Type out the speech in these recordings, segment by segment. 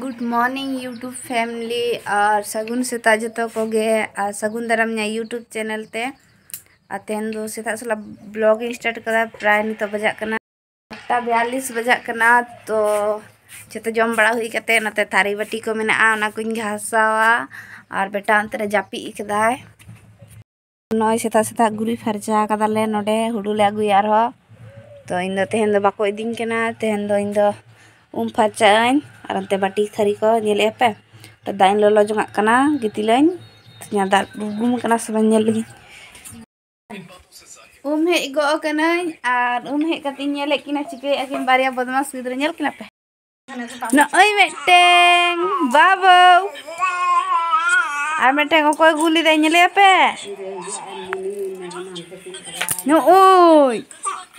Good morning YouTube family और सगुन सेता जो कोगे सगुन दाराम यूट्यूब चैनल ते तेहन दो सेता सला ब्लॉग स्टार्ट करा प्राय नित बजा 8:42 बजा तो जो जम बड़ा हुई कते नते थारी बाटी को मेना ओना कुछ घासावा और बेटा अंतरे जापी इकदाय नय सेता सेता गुरी फरजा कदाले नोडे हुडुले अगुया रहो तो इन दो तेहन दो बाको इदिन केना तेहन दो इन दो फरचाइन और अंते बाटी थारी को नेले पे तो दाइन लोलो जोंगा कना गितिलाइन nya dar gum kana sebenarnya lagi he go kana ar he katinya lek kina cike akin baria bodmas gidra nyel kina pe no oi meteng babo ar meteng ko guli dai nyele pe no oi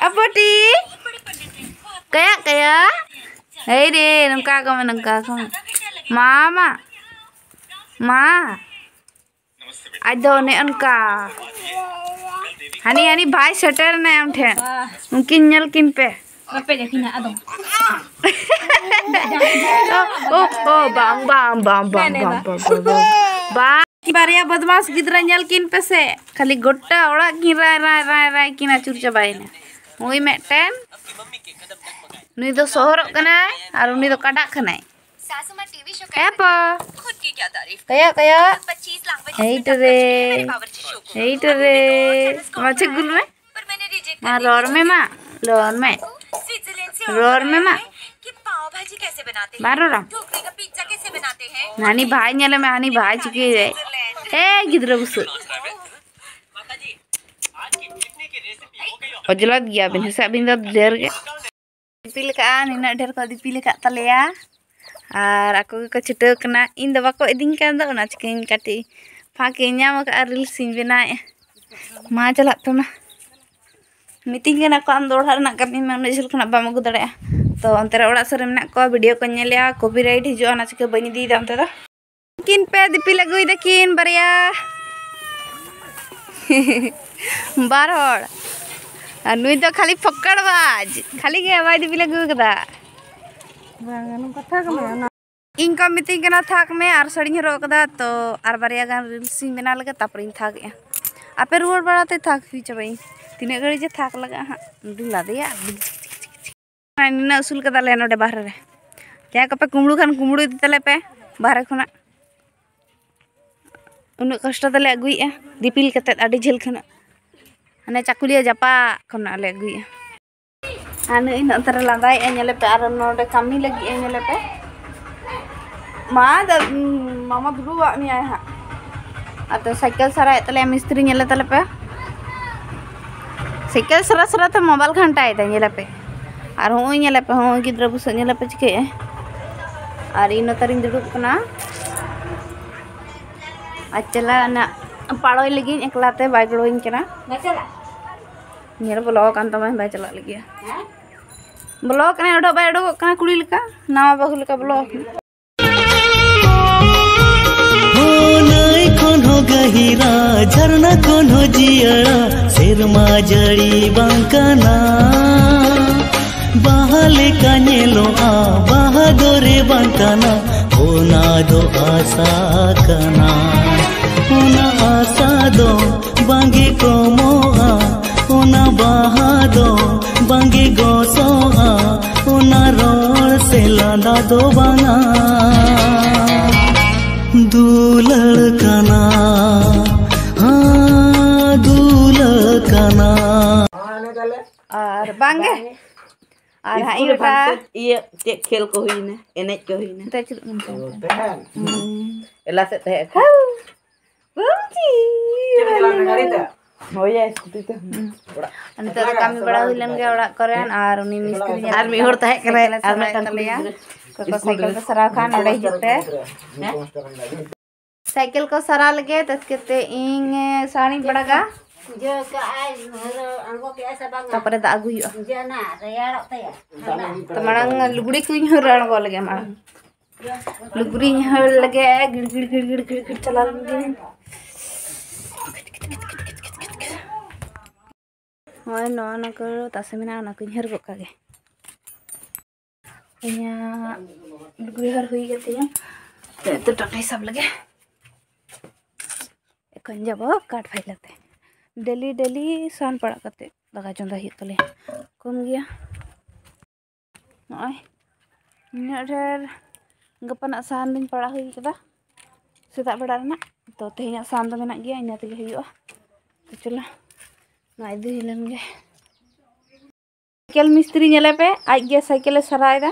apoti kayak hei deh nengka ko mama ma ada ne anka hani भाई shutter ने हम ठे उनकी nyel kin pe Apa je kina adong. oh bang baria badmas gidra nyel kin pe se khali gotta ora kin rai kin acur chabaina oi meten nui do sohorok kana ar uni do kadak kanai सासू मां TV show apa खुद की क्या तारीफ kaya 25 lakh बजे hey tere macam gul में पर मैंने रिजेक्ट मा रोर में स्विट्जरलैंड से रोर में मा कि पाव भाजी कैसे बनाते हैं बारो राम ढोकले का पिज्जा कैसे बनाते हैं नानी भाई nyala में हानी भाई चिकी है गिद्र बुस ojelat gya bin hisa bin da der ge dipil ka nina der ko dipil ka taleya ar aku ko chute kena in da bako idin kan da ona chikin kati phake nyam ka reel sin bina ma chalak pe ma meeting kena ko am dor harna kami ma ne jil khana bam agu dare to antara ora sare mena ko video ko nyelya copyright hiju ona chike bani di da ante da kin pe dipil agui da kin baria bar hor नुई तो खाली फक्कड़ बाज खाली के आवाज दी बिला गुगदा बागन कथा कमे इनका मीटिंग कना थाक में आर सड़ी रो कदा तो आर बारिया गान रील्स बना लगे तापरिन थाक या आपे रुवर बड़ाते थाक हुई चबई तिने घड़ी जे थाक लगा हां दुला देया निना उसूल कदा ले नोडे बाहर रे क्या कपे कुमड़ू खान कुमड़ू दी तले पे बाहर खना उन कष्ट तले अगुइया दीपिल कते आडी झेल खना ane cakulia japa kona ale aguya ane ina antara landai nyele pe ar node kami lagi nyele pe mama dulu wa ni ha atau cycle sarai tale mistri nyele tale pe cycle sara te mobile ghantai ta nyele pe ar hoi nyele pe hoi gidra bus nyele pe chike ar ino tarin duduk kana achala na पाड़ोय लगी एकलाते bye गड़ोइन केना चला नेर blog कान तमे bye चला लगी blog ने ओडो bye ओडो कना कुड़ी लका नावा बहु लका ब्लॉग हो नई कोन हो गहिरा झरना कोन हो जियरा सेरमा जड़ी बांकना बाहले कानेलो आ बहादोरे बांकना होना दो आशा कना una asado bangi komoa una bahado bangi gosoa una ror se lada do bana duladkana duladkana ar bange ar hai uta iya cek khel ko huine enek ko huine ta chut ela se te Bumci. oh ya seperti itu ante kami bada huilan ge orak korean ar uni mistri nya ar mi hor tahe kere ar na taleya ko cycle ko sara khan ode hite cycle ko sara lage taskete ing sani badaga जो का आज अंगो के ऐसा बांग tapare da agu yu जना रेयाड़ो तया to marang luguri kuing horan ko lage ma luguri hol lage gir chala lage hoy no na ko tasemina na kuing her ko kage nya luguri हर हुई गई तो टाटा सब लगे एखन जब काट फाइलते डेली डेली सान पड़ा करते दाका चंदा तले कम गया नॉय इन ढेर गपना सान दिन पड़ा हुई कदा सेता बेड़ा रना तो तेहना सान दो मेना गया इना तेगे हुआ तो चलो ना इदी हिलनगे साइकिल मिस्त्री नेले पे आज गे साइकिल सरायदा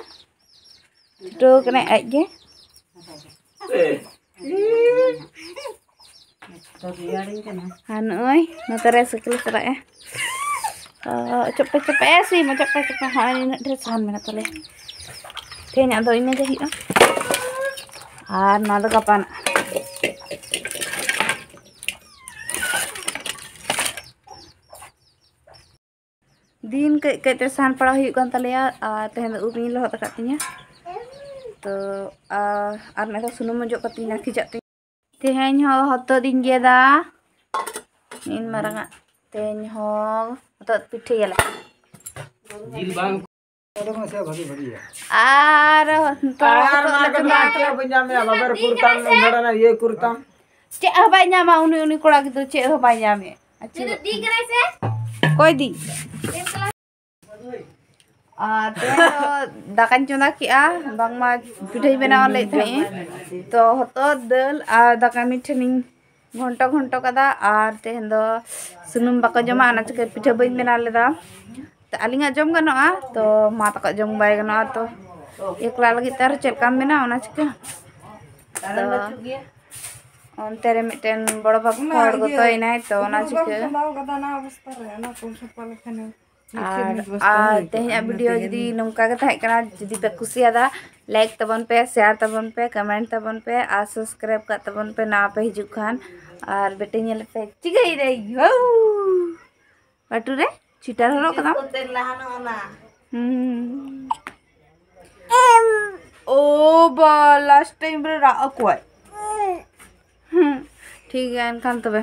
तो कने आज गे हाँ नोय नतरे साइकिल सराय चप्पे चप्पे ऐसे म चप्पे चप्पे हाँ इन ढेर सान मेना तले तेहना दो इना गे हुआ और ना दो गपाना दिन कई सान पड़ा हुई तलिया तेहन उबी लहत तीन तो और मैं सुनम मजो कतीना खिंचा तेहन हत दिन गेदा इन मारंगा तेहन हत पिठे चे बामा उनी कड़ा गिद्रा चे बामे कोई दी दाका चंदा किया बांगमा पिठे बनाव ले तो हतो दाल और दाका मिठे घंटो घंटो कदा और तेहन दो सुनुम बाको जमा चिके पिठे बी बना लेदा तो आलिंगा जम गनोआ तो मा तक जम बाय गनोआ तो एकला लगी तार चलकाम बना चिके onte re miten boro bab hor goto inai to ona chike tehnya video jadi nongka ke thai kana jadi pe kusiada like tabon pe share tabon pe comment tabon pe और subscribe ka tabon pe na pe hiju khan और bete nyel pe chigai re yo batu re chitar horo kadam ओ बा last time रे रा अक्वाय ठीक है इनखान तबे